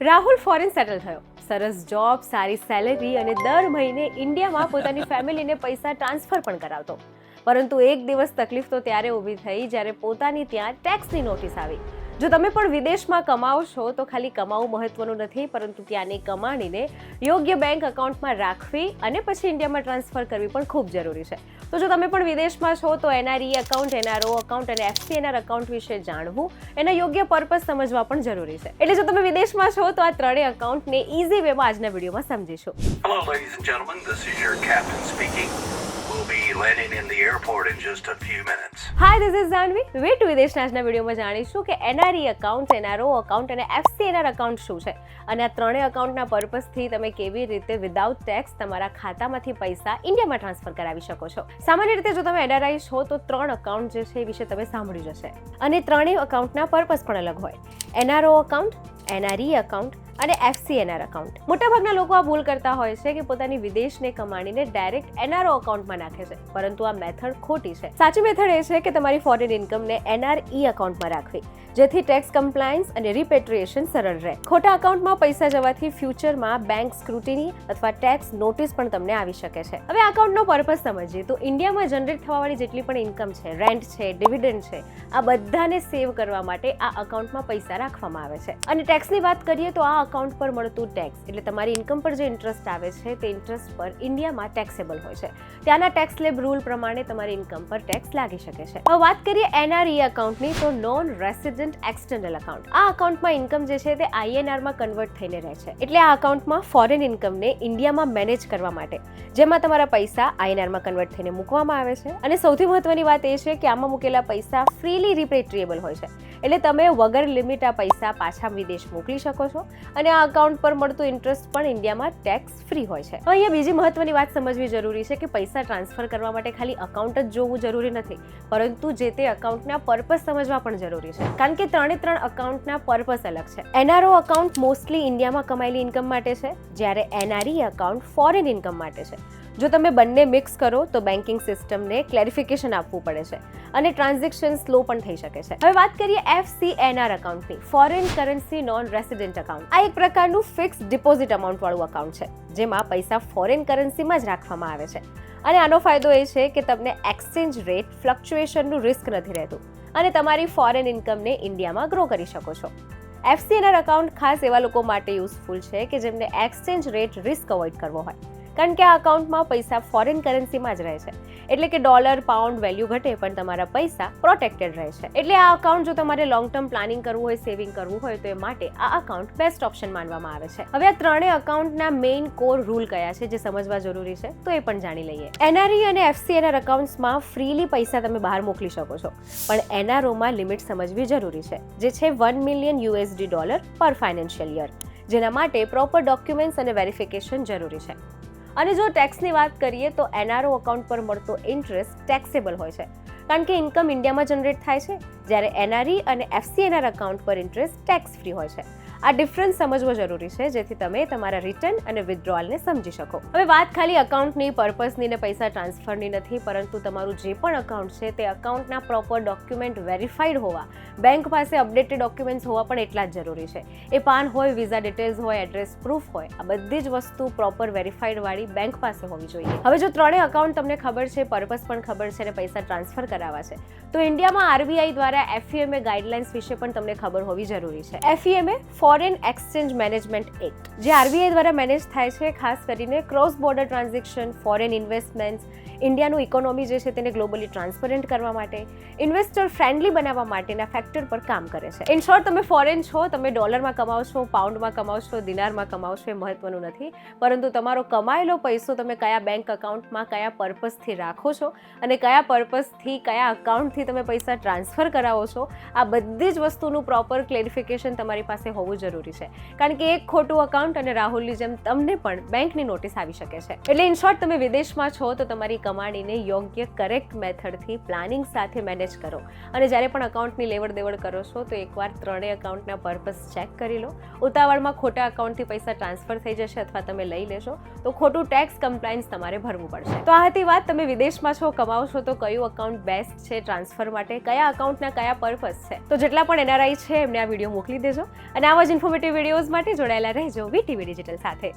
Rahul foreign settle થયો, સરસ job, સારી સેલેરી અને દર મહિને ઇન્ડિયામાં પોતાની ફેમિલીને પૈસા ટ્રાન્સફર પણ કરાવતો. પરંતુ એક દિવસ તકલીફ તો ત્યારે ઊભી થઈ જ્યારે પોતાની ત્યાં ટેક્સની નોટિસ આવી. જો તમે પણ વિદેશમાં કમાઓ છો તો ખાલી કમાવું મહત્વનું નથી, પરંતુ ત્યાંની કમાણીને યોગ્ય બેંક એકાઉન્ટમાં રાખવી અને પછી ઇન્ડિયામાં ટ્રાન્સફર કરવી પણ ખૂબ જરૂરી છે. તો જો તમે પણ વિદેશમાં છો તો એનઆરઈ એકાઉન્ટ, એનઆરઓ એકાઉન્ટ અને એફસીએનઆર એકાઉન્ટ વિશે જાણવું, એના યોગ્ય પર્પઝ સમજવા પણ જરૂરી છે. એટલે જો તમે વિદેશમાં છો તો આ ત્રણેય એકાઉન્ટને ઇઝી વેમાં આજના વિડીયોમાં સમજીશું. Hello, ladies and gentlemen. This is your captain speaking. We'll be landing in the airport in just a few minutes. Hi, this is Janvi. Way to વિદેશના આજના વિડીયોમાં જાણીશું કે એનઆરઈ એકાઉન્ટ, એનઆરઓ એકાઉન્ટ અને એફસીએનઆર એકાઉન્ટ શું છે અને આ ત્રણેય એકાઉન્ટના પર્પઝથી તમે કેવી રીતે વિધાઉટ ટેક્સ તમારા ખાતામાંથી પૈસા ઇન્ડિયામાં ટ્રાન્સફર કરાવી શકો છો. સામાન્ય રીતે જો તમે એનઆરઆઈ છો તો 3 એકાઉન્ટ જે છે એ વિશે તમે સાંભળ્યું જશે અને ત્રણેય એકાઉન્ટના પર્પઝ પણ અલગ હોય. એનઆરઓ એકાઉન્ટ, એનઆરઈ એકાઉન્ટ અને એફસીએનઆર એકાઉન્ટ. મોટાભાગના લોકો આ ભૂલ કરતા હોય છે કે પોતાની વિદેશની કમાણીને ડાયરેક્ટ એનઆરઓ એકાઉન્ટમાં નાખે છે, પરંતુ આ મેથડ ખોટી છે. સાચી મેથડ એ છે કે તમારી ફોરેન ઇન્કમને એનઆરઈ એકાઉન્ટમાં રાખવી, જેથી ટેક્સ કમ્પ્લાયન્સ અને રિપેટ્રિએશન સરળ રહે. ખોટા એકાઉન્ટમાં પૈસા જવાથી ફ્યુચરમાં બેંક સ્ક્રુટિની અથવા ટેક્સ નોટિસ પણ તમને આવી શકે છે. હવે આ એકાઉન્ટનો પર્પઝ સમજીએ તો ઇન્ડિયામાં જનરેટ થવાવાળી જેટલી પણ ઇન્કમ છે, રેન્ટ છે, ડિવિડન્ડ છે, આ બધાને સેવ કરવા માટે આ એકાઉન્ટમાં પૈસા રાખવામાં આવે છે. અને ટેક્સની વાત કરીએ તો આ એકાઉન્ટ પર મળતું ટેક્સ એટલે તમારી ઇન્કમ પર જે ઇન્ટરેસ્ટ આવે છે તે ઇન્ટરેસ્ટ પર ઇન્ડિયામાં ટેક્સેબલ હોય છે. ત્યાંના ટેક્સ સ્લેબ રૂલ પ્રમાણે તમારી ઇન્કમ પર ટેક્સ લાગી શકે છે. હવે વાત કરીએ એનઆરઈ એકાઉન્ટની તો નોન રેસિડેન્ટ એક્સટર્નલ એકાઉન્ટ. આ એકાઉન્ટમાં ઇન્કમ જે છે તે આઈએનઆરમાં કન્વર્ટ થઈને રહે છે. એટલે આ એકાઉન્ટમાં ફોરેન ઇન્કમને ઇન્ડિયામાં મેનેજ કરવા માટે જેમાં તમારા પૈસા આઈએનઆરમાં કન્વર્ટ થઈને મૂકવામાં આવે છે. અને સૌથી મહત્વની વાત એ છે કે આમાં મૂકેલા પૈસા ફ્રીલી રિપેટ્રિએબલ હોય છે. એટલે તમે વગર લિમિટ આ પૈસા પાછા વિદેશ મોકલી શકો છો અને આ એકાઉન્ટ પર મળતું ઇન્ટરેસ્ટ પણ ઇન્ડિયામાં ટેક્સ ફ્રી હોય છે. અહીંયા બીજી મહત્વની વાત સમજવી જરૂરી છે કે પૈસા ટ્રાન્સફર કરવા માટે ખાલી એકાઉન્ટ જ જોવું જરૂરી નથી, પરંતુ જે તે એકાઉન્ટના પર્પઝ સમજવા પણ જરૂરી છે. કારણ કે ત્રણ એકાઉન્ટના પર્પઝ અલગ છે. એનઆરઓ એકાઉન્ટ મોસ્ટલી ઇન્ડિયામાં કમાયેલી ઇન્કમ માટે છે, જ્યારે એનઆરઈ એકાઉન્ટ ફોરેન ઇન્કમ માટે છે. જો તમે બંને મિક્સ કરો તો બેન્કિંગ સિસ્ટમને ક્લેરિફિકેશન આપવું પડે છે અને ટ્રાન્ઝેક્શન સ્લો પણ થઈ શકે છે. હવે વાત કરીએ એફસીએનઆર એકાઉન્ટની, foreign currency non resident account. આ એક પ્રકારનું ફિક્સ ડિપોઝિટ અમાઉન્ટ વાળું એકાઉન્ટ છે, જેમાં પૈસા ફોરેન કરન્સીમાં જ રાખવામાં આવે છે. અને આનો ફાયદો એ છે કે તમને એક્સચેન્જ રેટ ફ્લક્ચ્યુએશનનું રિસ્ક નથી રહેતું અને તમારી ફોરેન ઇન્કમને ઇન્ડિયામાં ગ્રો કરી શકો છો. એફસીએનઆર એકાઉન્ટ ખાસ એવા લોકો માટે યુઝફુલ છે કે જેમને એક્સચેન્જ રેટ રિસ્ક અવોઇડ કરવો હોય, કારણ કે આ એકાઉન્ટમાં પૈસા ફોરેન કરન્સીમાં જ રહે છે. એટલે કે ડોલર, પાઉન્ડ વેલ્યુ ઘટે પણ તમારા પૈસા પ્રોટેક્ટેડ રહે છે. એટલે આ એકાઉન્ટ જો તમારે લોંગ ટર્મ પ્લાનિંગ કરવું હોય, સેવિંગ કરવું હોય તો એ માટે આ એકાઉન્ટ બેસ્ટ ઓપ્શન માનવામાં આવે છે. હવે આ ત્રણેય એકાઉન્ટના મેઇન કોર રૂલ કયા છે જે સમજવા જરૂરી છે તો એ પણ જાણી લઈએ. એનઆરઈ અને એફસીએનઆર એકાઉન્ટ્સમાં ફ્રીલી પૈસા તમે બહાર મોકલી શકો છો, પણ એનઆરઓમાં લિમિટ સમજવી જરૂરી છે, જે છે $1 million પર ફાઇનાન્શિયલ યર, જેના માટે પ્રોપર ડોક્યુમેન્ટ્સ અને વેરિફિકેશન જરૂરી છે. અને જો ટેક્સની વાત કરીએ તો એનઆરઓ એકાઉન્ટ પર મળતો ઇન્ટરેસ્ટ ટેક્સેબલ હોય છે, કારણ કે ઇન્કમ ઇન્ડિયામાં જનરેટ થાય છે, જ્યારે એનઆરઈ અને એફસીએનઆર એકાઉન્ટ પર ઇન્ટરેસ્ટ ટેક્સ ફ્રી હોય છે. આ ડિફરન્સ સમજવો જરૂરી છે જેથી તમે તમારા રિટર્ન અને વિથડ્રોઅલને સમજી શકો. હવે વાત ખાલી એકાઉન્ટની, પર્પઝની ને પૈસા ટ્રાન્સફરની નથી, પરંતુ તમારું જે પણ એકાઉન્ટ છે તે એકાઉન્ટના પ્રોપર ડોક્યુમેન્ટ વેરીફાઈડ હોવા, બેંક પાસે અપડેટેડ ડોક્યુમેન્ટ્સ હોવા પણ એટલા જ જરૂરી છે. એ પાન હોય, વિઝા ડિટેલ્સ હોય, એડ્રેસ પ્રૂફ હોય, આ બધી જ વસ્તુ પ્રોપર વેરીફાઈડ વાળી બેંક પાસે હોવી જોઈએ. હવે જો ત્રણેય એકાઉન્ટ તમને ખબર છે, પર્પઝ પણ ખબર છે અને પૈસા ટ્રાન્સફર કરાવવા છે, તો ઇન્ડિયામાં આરબીઆઈ દ્વારા એફઈએમએ ગાઈડલાઇન્સ વિશે પણ તમને ખબર હોવી જરૂરી છે. FEMA foreign exchange management act, જે આરબીઆઈ દ્વારા મેનેજ થાય છે, ખાસ કરીને cross border transaction, foreign investments, ઇન્ડિયાનું ઇકોનોમી જે છે તેને ગ્લોબલી ટ્રાન્સપરન્ટ કરવા માટે, ઇન્વેસ્ટર ફ્રેન્ડલી બનાવવા માટેના ફેક્ટર પર કામ કરે છે. ઇન શોર્ટ, તમે ફોરેન છો, તમે ડોલરમાં કમાઓ છો, પાઉન્ડમાં કમાઓ છો, દિનારમાં કમાઓ છો, એ મહત્વનું નથી, પરંતુ તમારો કમાયેલો પૈસો તમે કયા બેંક એકાઉન્ટમાં કયા પર્પઝથી રાખો છો અને કયા પર્પઝથી કયા એકાઉન્ટથી તમે પૈસા ટ્રાન્સફર કરાવો છો, આ બધી જ વસ્તુનું પ્રોપર ક્લેરિફિકેશન તમારી પાસે હોવું જરૂરી છે. કારણ કે એક ખોટું એકાઉન્ટ અને રાહુલની જેમ તમને પણ બેંકની નોટિસ આવી શકે છે. એટલે ઇન શોર્ટ, તમે વિદેશમાં છો તો તમારી કમાણીને યોગ્ય કરેક્ટ મેથડથી પ્લાનિંગ સાથે મેનેજ કરો અને જ્યારે પણ એકાઉન્ટની લેવડ દેવડ કરો છો તો એકવાર ત્રણેય એકાઉન્ટના પર્પઝ ચેક કરી લો. ઉતાવળમાં ખોટા એકાઉન્ટથી પૈસા ટ્રાન્સફર થઈ જશે અથવા તમે લઈ લેશો તો ખોટું ટેક્સ કમ્પ્લાયન્સ તમારે ભરવું પડશે. તો આ હતી વાત, તમે વિદેશમાં છો, કમાઓ છો તો કયું એકાઉન્ટ બેસ્ટ છે ટ્રાન્સફર માટે, કયા એકાઉન્ટના કયા પર્પઝ છે. તો જેટલા પણ એનઆરઆઈ છે એમને આ વિડીયો મોકલી દેજો અને આવા આવા જ ઇન્ફોર્મેટિવ વિડીયોઝ માટે જોડાયેલા રહેજો વીટીવી ડિજિટલ સાથે.